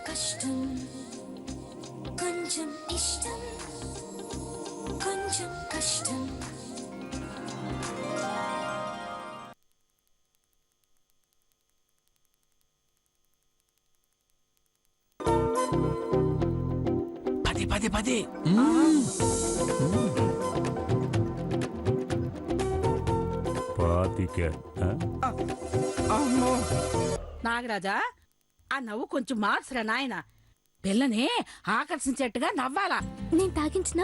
కష్టం కొంచెం ఇష్టం కొంచెం కష్టం. పది పది నాగరాజా, ఆ నవ్వు కొంచెం మార్చురా నాయన. పిల్లని ఆకర్షించేట్టుగా నవ్వాలా. నేను తాగించిన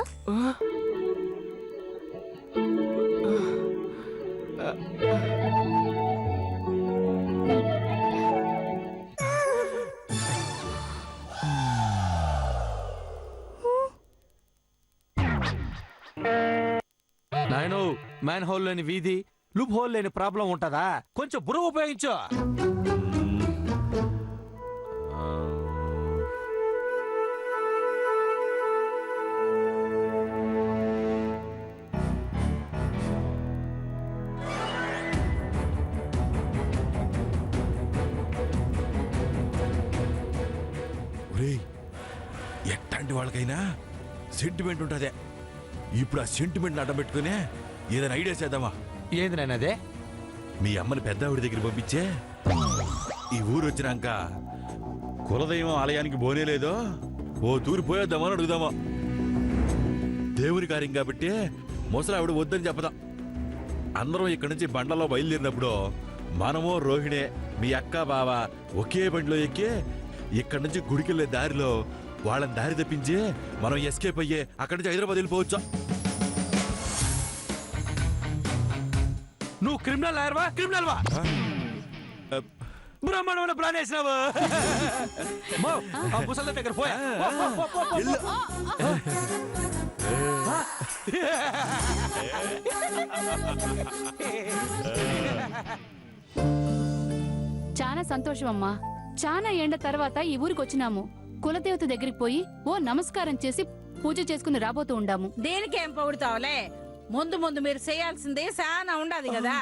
నాయను, మ్యాన్ హోల్ లేని వీధి, లూప్ హోల్ లేని ప్రాబ్లం ఉంటదా? కొంచెం బుర్ర ఉపయోగించు. ఎట్లాంటి వాళ్ళకైనా సెంటిమెంట్ ఉంటదే. ఇప్పుడు ఆ సెంటిమెంట్ అడ్డం పెట్టుకునే ఏదైనా ఐడియా చేద్దామా? ఏంది నాయన అదే? మీ అమ్మని పెద్దావిడి దగ్గర పంపించే ఈ ఊరు వచ్చినాక కులదైవం ఆలయానికి బోనే లేదో ఓ తూరి పోయేద్దామని అడుగుదామా. దేవుని కార్యం కాబట్టి ముసలావిడ వద్దని చెప్పదాం. అందరం ఇక్కడి నుంచి బండ్లలో బయలుదేరినప్పుడు మనమో రోహిణే మీ అక్క బావ ఒకే బండిలో ఎక్కి ఇక్కడి నుంచి గుడికెళ్లే దారిలో వాళ్ళని దారి తప్పించి మనం ఎస్కేప్ అయ్యే అక్కడి నుంచి హైదరాబాద్ వెళ్ళిపోవచ్చా? నువ్వు క్రిమినల్ లాయర్వా? క్రిమినల్ వా? బ్రహ్మాండమైన ప్లాన్ వేసినావు. ముసలి దగ్గర పోయా. చాలా సంతోషం అమ్మా. చాలా ఏండ్ల తర్వాత ఈ ఊరికి వచ్చినాము. కులదేవత దగ్గరికి పోయి ఓ నమస్కారం చేసి పూజ చేసుకుని రాబోతూ ఉండాము. దేనికేం పొగుడుతావులే? ముందు ముందు మీరు చేయాల్సింది చాలా ఉండదు కదా.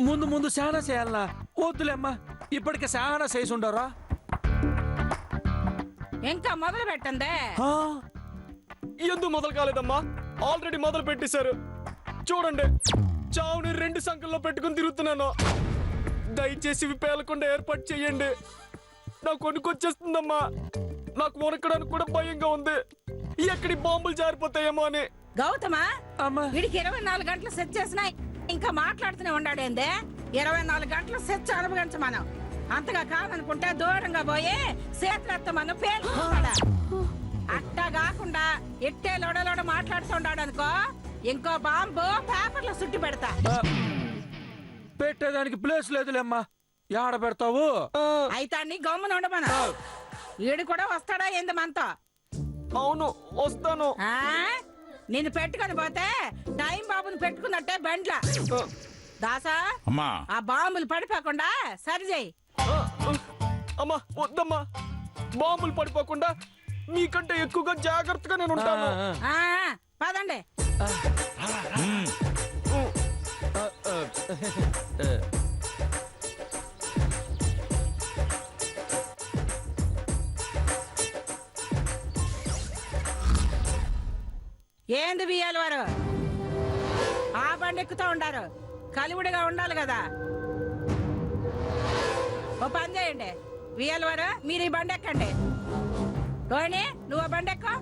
ముందు ముందు చాలా చేయాలనా? వద్దులేమ్మా, ఇప్పటికే చాలా చేసి ఉండరా. ఇంకా మొదలు పెట్టందే. ఎందుకు మొదలు కాలేదమ్మా? ఆల్రెడీ మొదలు పెట్టేశారు. చూడండి, చావుని 2 సంఖ్యల్లో పెట్టుకుని తిరుగుతున్నాను. దయచేసి ఇవి పేలకుండా ఏర్పాటు చేయండి. నాకు వణుకొచ్చేస్తుందమ్మా. నాకు వణకడానికి కూడా భయంగా ఉంది. ఎక్కడి బాంబులు జారిపోతాయేమో అని. గౌతమా, వీడికి 24 గంటలు సెట్ చేసినా ఇంకా మాట్లాడుతూనే ఉన్నాడేందే? 24 గంటలు సెట్ అనుభవించమను. అంతగా కాదనుకుంటే దూరంగా పోయి చేతులెత్త మనం పేలుకుంటాడా. అట్టా కాకుండా ఇట్టే లొడలోడ మాట్లాడుతుండాడు అనుకో, ఇంకో బాంబు పేపర్లో చుట్టి పెడతా. పెట్టేదానికి ప్లేస్ లేదులేమ్మా. యాడ పెడతావు? అయితే అన్ని గమ్మున ఉండమను. వీడు కూడా వస్తాడా ఏంది మనతో? అవును, వస్తాను. నిన్ను పెట్టుకొని పోతే టైం బాబుని పెట్టుకున్నట్టే బండ్ల. దాసా, ఆ బాంబులు పడిపోకుండా సరిచేయి. అమ్మా వద్దమ్మా, బాంబులు పడిపోకుండా మీకంటే ఎక్కువగా జాగ్రత్తగా నేను ఉంటాను. పదండి. ఏంది బియ్యాలు వారు ఆ బండి ఎక్కుతూ ఉండారు? కలివిడిగా ఉండాలి కదా. ఓ పని చేయండి, బియ్యాలు వారు మీరు ఈ బండి ఎక్కండి. రోహిణి, నువ్వు ఆ బండి ఎక్కు.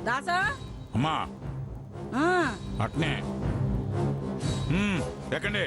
దాసు, అమ్మా అట్నే ఎక్కండి.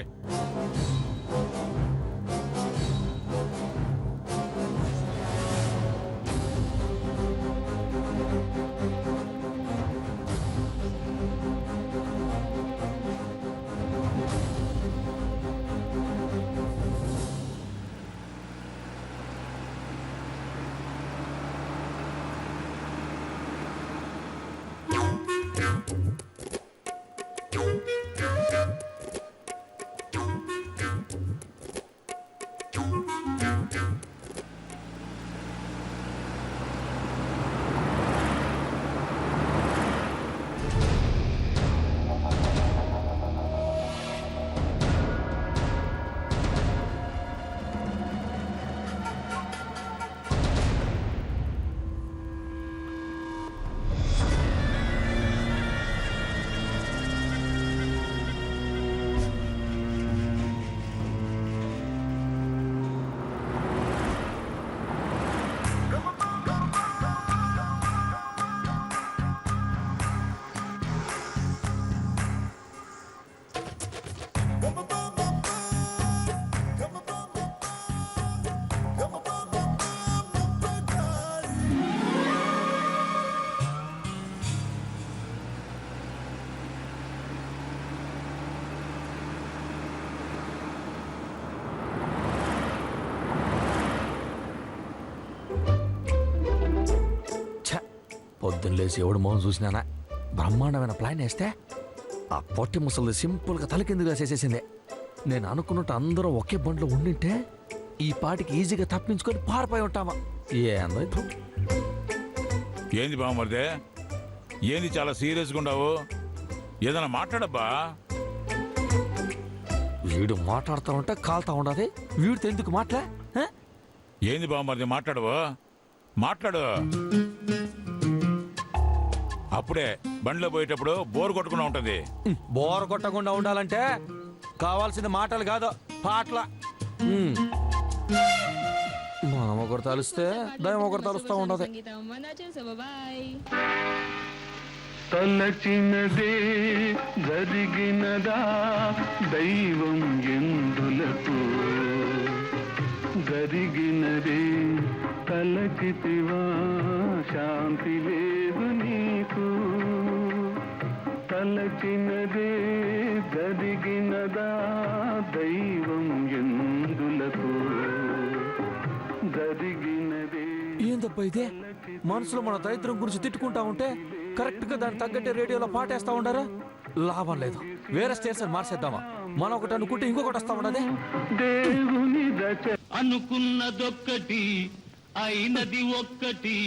పొద్దున్న లేచి ఎవడు మోహన్ చూసినానా బ్రహ్మాండమైన ప్లాన్ వేస్తే ఆ పొట్టి ముసలి సింపుల్గా తలకిందుగా చేసేసింది. నేను అనుకున్నట్టు అందరూ ఒకే బండిలో ఉండింటే ఈ పాటికి ఈజీగా తప్పించుకొని పారిపోయి ఉంటామా. ఏందో ఇది. ఏంది బామ్మర్దే? ఏంది చాలా సీరియస్గా ఉండవు? ఏదైనా మాట్లాడబ్బా. వీడు మాట్లాడుతూ ఉంటే కాలుతా ఉండదు, వీడితో ఎందుకు మాట్లా? ఏంది బామ్మర్ది మాట్లాడవు? మాట్లాడు. అప్పుడే బండిలో పోయేటప్పుడు బోర్ కొట్టుకున్నా ఉంటది. బోర కొట్టకుండా ఉండాలంటే కావాల్సిన మాటలు కాదు, పాటల. మనం ఒకరు తలిస్తే దయం ఒకరు తలుస్తూ ఉండదు. తలచినదే జరిగినదా దైవం ఎందులకు జరిగినదే తలచితివా శాంతి లేదు నీకు తలచినదే జరిగినదా దైవం ఎందులకు జరిగినదే. ఏందబ్బా ఇదే? మనసులో మన దరిద్రం గురించి తిట్టుకుంటా ఉంటే కరెక్ట్ గా దాన్ని తగ్గట్టే రేడియోలో పాటేస్తా ఉండారా? లాభం లేదు, వేరే స్టేషన్ మార్చేద్దామా? మనం ఒకటి అనుకుంటే ఇంకొకటి వస్తా ఉండదే. దేవుని అనుకున్నదొక్కటి అయినది ఒక్కటి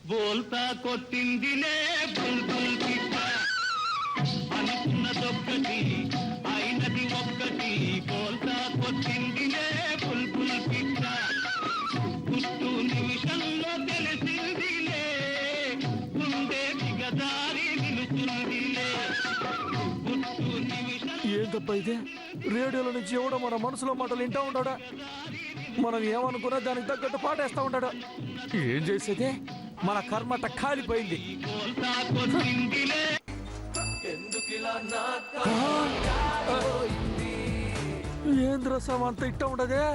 బోల్తా కొట్టిందిలే బుల్బుల్ పిట్ట అనుకున్నదొక్కటి అయినది ఒక్కటి బోల్తా కొట్టిందిలే బుల్బుల్ పిట్ట పుట్టు నిమిషంలో తెలిసిందిలే ఉండే దిగదారి నిలుచుందిలే పుట్టు నిమిషం. ఏందబ్బా ఇదే? రేడియోలో నుంచి ఎవడో మన మనసులో మాటలు వింటా ఉంటాడా? మనం ఏమనుకున్నా దానికి తగ్గట్టు పాటేస్తా ఉంటాడా? ఏం చేసేదే? మన కర్మట కాలిపోయింది. ఏంద్ర సమంత ఇట్ట ఉండదే?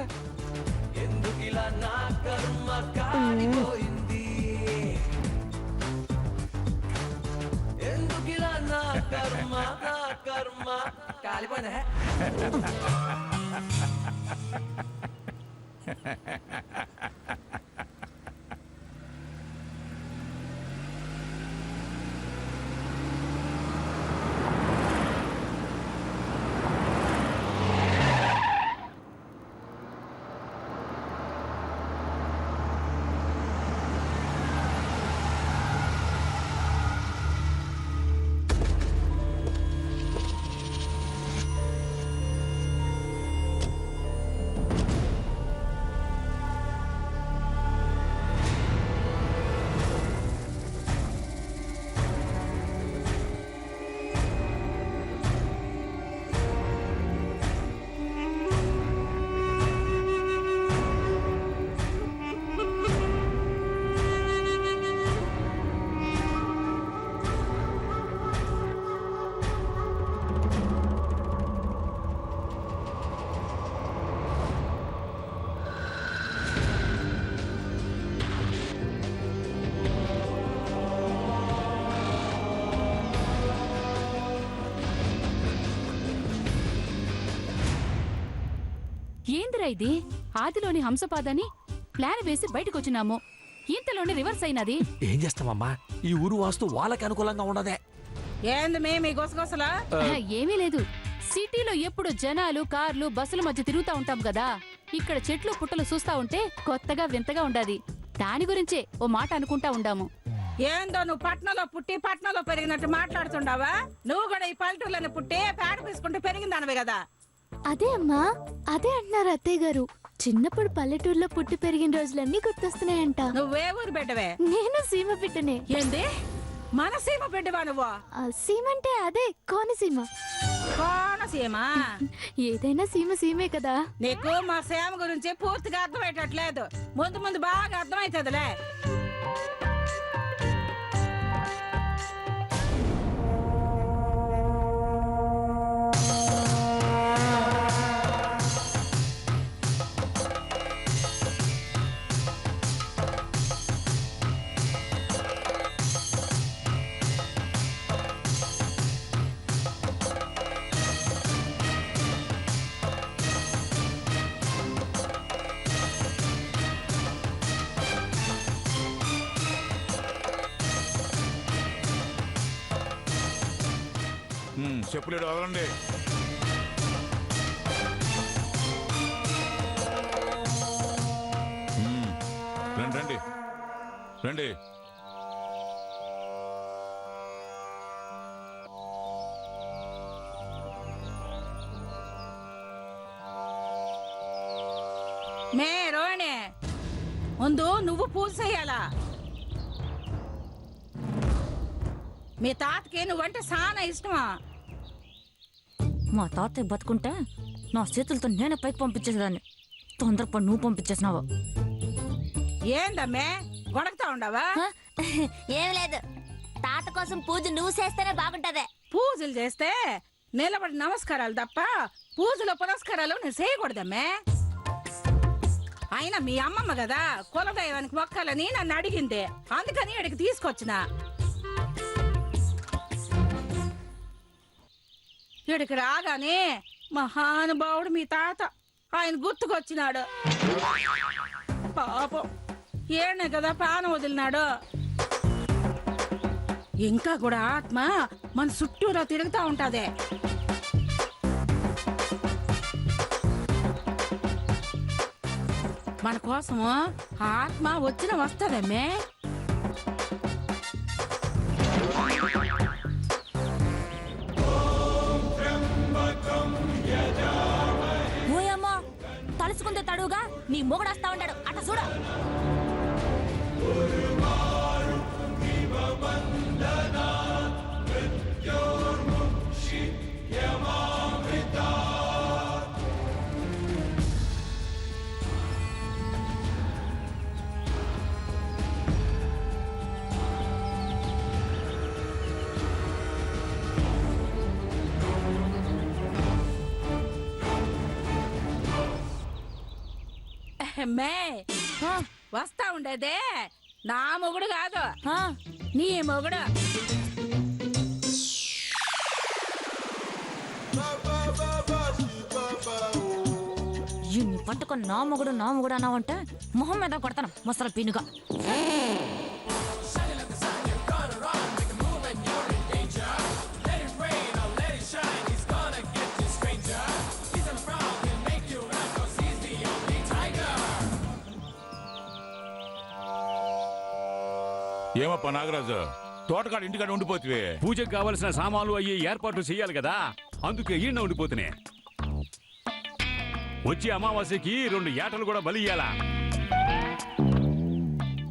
ఏందిరా ఇది? ఆదిలోని హంసపాదని ప్లాన్ వేసి బయటకొచ్చినాము, ఇంతలోనే రివర్స్ అయినది. ఏం చేస్తామమ్మా, ఈ ఊరు వాస్తు వాళ్ళకి అనుకూలంగా ఉండదే. ఏంది మీ గొసగొసలా? ఏమీ లేదు, సిటీలో ఎప్పుడు జనాలు కార్లు బస్సుల మధ్య తిరుగుతా ఉంటాం కదా, ఇక్కడ చెట్లు పుట్టలు చూస్తా ఉంటే కొత్తగా వింతగా ఉండాది. దాని గురించే ఓ మాట అనుకుంటా ఉండాము. ఏందో నువ్వు పట్నంలో పుట్టి పట్నంలో పెరిగినట్టు మాట్లాడుతుండావా? నువ్వు కూడా ఈ పల్లెటూళ్ళని పుట్టి పేడ పీసుకుంటూ పెరిగిందానవే కదా. అదే అమ్మా, అదే అంటున్నారు అత్తయ్య గారు. చిన్నప్పుడు పల్లెటూరులో పుట్టి పెరిగిన రోజులన్నీ గుర్తొస్తున్నాయంట. నువ్వే ఊరు బిడ్డవే? నేను సీమ బిడ్డనే. ఏంది మన సీమ బిడ్డవా నువ్వు? సీమ అంటే అదే కోనసీమ. కోనసీమ? ఏదైనా సీమ సీమే కదా. నీకు మా సీమ గురించి పూర్తిగా అర్థమయ్యేటట్లేదు, ముందు ముందు బాగా అర్థమవుతుందిలే. చెప్పులేడు వదలండి. రండి రండి రండి. మే రోహిణి, ముందు నువ్వు పూజ చేయాలా. మీ తాతకి నువ్వంటే చాలా ఇష్టమా? మా తాతయ్య బతుకుంటే నా చేతులతో నేనే పైకి పంపించేసేదాన్ని. తొందరపడి నువ్వు పంపించేసినావు. ఏందమ్మే గొడగతా ఉండవా? ఏం లేదు, తాత కోసం పూజ నువ్వు చేస్తేనే బాగుంటదే. పూజలు చేస్తే నిలబడి నమస్కారాలు తప్ప పూజలో పురస్కారాలు నేను చేయకూడదమ్మే. అయినా మీ అమ్మమ్మ కదా కులదైవానికి మొక్కాలని నన్ను అడిగింది, అందుకని ఇక్కడికి తీసుకొచ్చిన. ఇక్కడికి రాగానే మహానుభావుడు మీ తాత ఆయన గుర్తుకొచ్చినాడు. పాపం ఏనే కదా ప్రాణం వదిలినాడు. ఇంకా కూడా ఆత్మ మన చుట్టూరా తిరుగుతా ఉంటాదే. మన కోసము ఆత్మ వచ్చిన వస్తుందమ్మే. ఓయమ్మా, తలుచుకుంటే తడుగా నీ మొగుడొస్తా ఉంటాడు, అట్ట చూడ. మే వస్తా ఉండేదే నా మొగుడు కాదు, నీ మొగుడు. ఇన్ని పట్టుకొని నా మొగుడు అన్నావంటే మొహం మీద కొడతాను ముసలి పీనుగా. ఏమప్ప నాగరాజు, తోటకాడు ఇంటికాడ ఉండిపోతువే? పూజకు కావలసిన సామాన్లు అయ్యి ఏర్పాట్లు చేయాలి కదా, అందుకే ఈయన ఉండిపోతున్నాయి. వచ్చే అమావాస్యకి 2 ఏటలు కూడా బలి ఇయ్యాలా.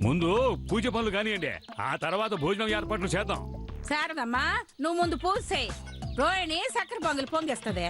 ముందు పూజ పనులు కానివ్వండి, ఆ తర్వాత భోజనం ఏర్పాట్లు చేద్దాం. శారదమ్మా, నువ్వు ముందు పూజ చేయి. రోహిణి చక్కెర పొంగలు పొంగిస్తుంది.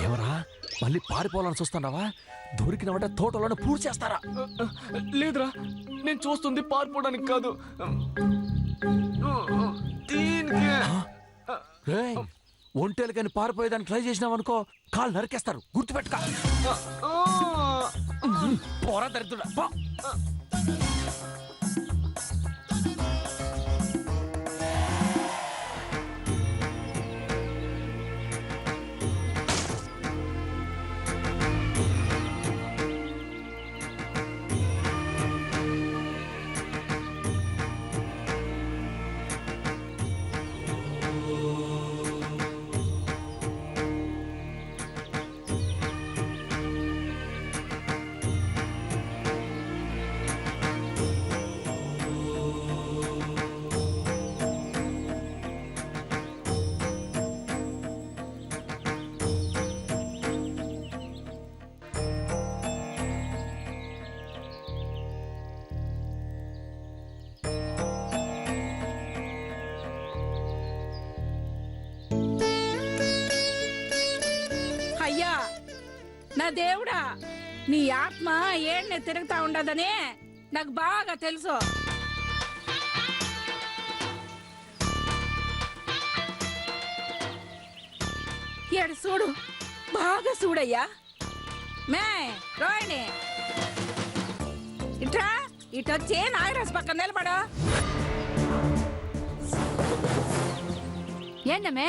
ఏమరా మళ్ళీ పారిపోవాలని చూస్తున్నావా? దొరికినవంటే తోటలోనే పూర్తి చేస్తారా? లేదురా, నేను చూస్తుంది పారిపోవడానికి కాదు, దీనికి. రేయ్, ఒంటేలు కానీ పారిపోయేదానికి ట్రై చేసినావనుకో కాళ్ళు నరికేస్తారు, గుర్తుపెట్టుకో. పోరా దరిద్రుడా, పో. నా దేవుడా, నీ ఆత్మ ఏడ్నే తిరుగుతా ఉండదని నాకు బాగా తెలుసు. ఏడు చూడు, బాగా చూడయ్యా. మే రోహిణి, ఇట్రా, ఇటొచ్చి నాగరాజు పక్కన నిలబడు. ఏందమ్మే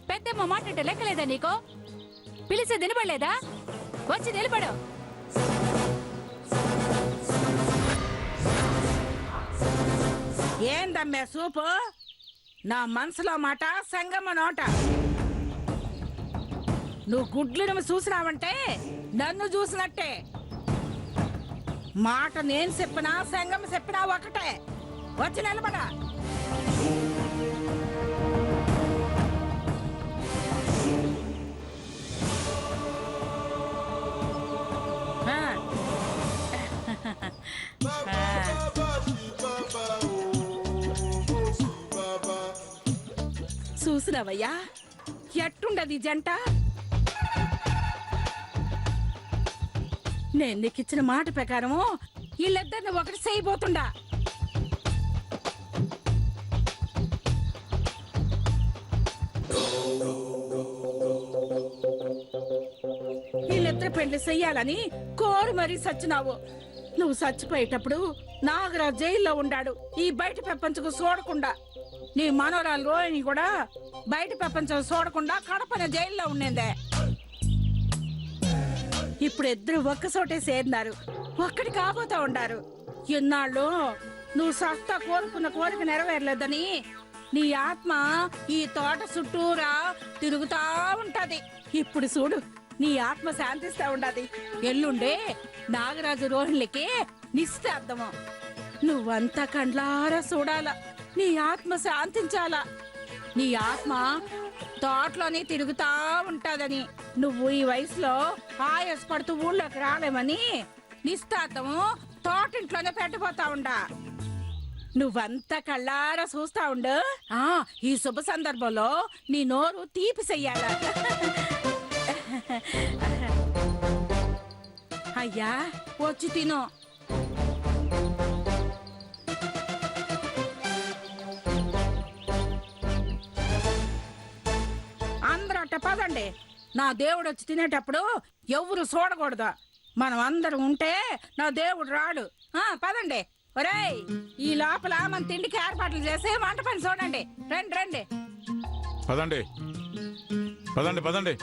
పెద్దమ్మ మాట్లాడే లెక్కలేదా నీకు? పిలిచే నిలబడలేదా? వచ్చి నిలబడు. ఏందమ్మే సూపు? నా మనసులో మాట సంగమ నోట. నువ్వు గుడ్లను చూసినావంటే నన్ను చూసినట్టే. మాట నేను చెప్పినా సంగమ చెప్పినా ఒకటే. వచ్చి నిలబడా. చూసినవయ్యా ఎట్టుండది జంట? నేను నీకు ఇచ్చిన మాట ప్రకారము వీళ్ళిద్దరిని ఒకటి చేయబోతుండా. వీళ్ళిద్దరు పెళ్లి చెయ్యాలని కోరి మరీ సచ్చినావు. నువ్వు చచ్చిపోయేటప్పుడు నాగరాజ్ జైల్లో ఉండాడు, ఈ బయట ప్రపంచకు చూడకుండా. నీ మనోరాలు రోహిణి కూడా బయట ప్రపంచం చూడకుండా కడపన జైల్లో ఉండేందే. ఇప్పుడు ఇద్దరు ఒక్క చోటే చేరినారు, ఒక్కటి కాబోతా ఉండారు. ఇన్నాళ్ళు నువ్వు సస్తా కోరుకున్న కోరిక నెరవేరలేదని నీ ఆత్మ ఈ తోట చుట్టూరా తిరుగుతా ఉంటది. ఇప్పుడు చూడు, నీ ఆత్మ శాంతిస్తా ఉండదు. ఎల్లుండే నాగరాజు రోహిణికి నిశ్చితార్థము. నువ్వంతా కండ్లారా చూడాల, నీ ఆత్మ శాంతించాలా. నీ ఆత్మ తోటలోనే తిరుగుతా ఉంటాదని, నువ్వు ఈ వయసులో ఆయాసపడుతూ ఊళ్ళోకి రాలేమని నిశ్చితార్థము తోటింట్లోనే పెట్టిపోతా ఉండా. నువ్వంతా కళ్ళారా చూస్తా ఉండు. ఈ శుభ సందర్భంలో నీ నోరు తీపి చెయ్యాల. అయ్యా వచ్చి తిను. అందరూ అట్ట పదండి. నా దేవుడు వచ్చి తినేటప్పుడు ఎవరు చూడకూడదు. మనం అందరం ఉంటే నా దేవుడు రాడు. పదండి. ఒరేయ్, ఈ లోపల మన తిండికి ఏర్పాట్లు చేసి వంట పని చూడండి. రండి రండి. పదండి పదండి పదండి.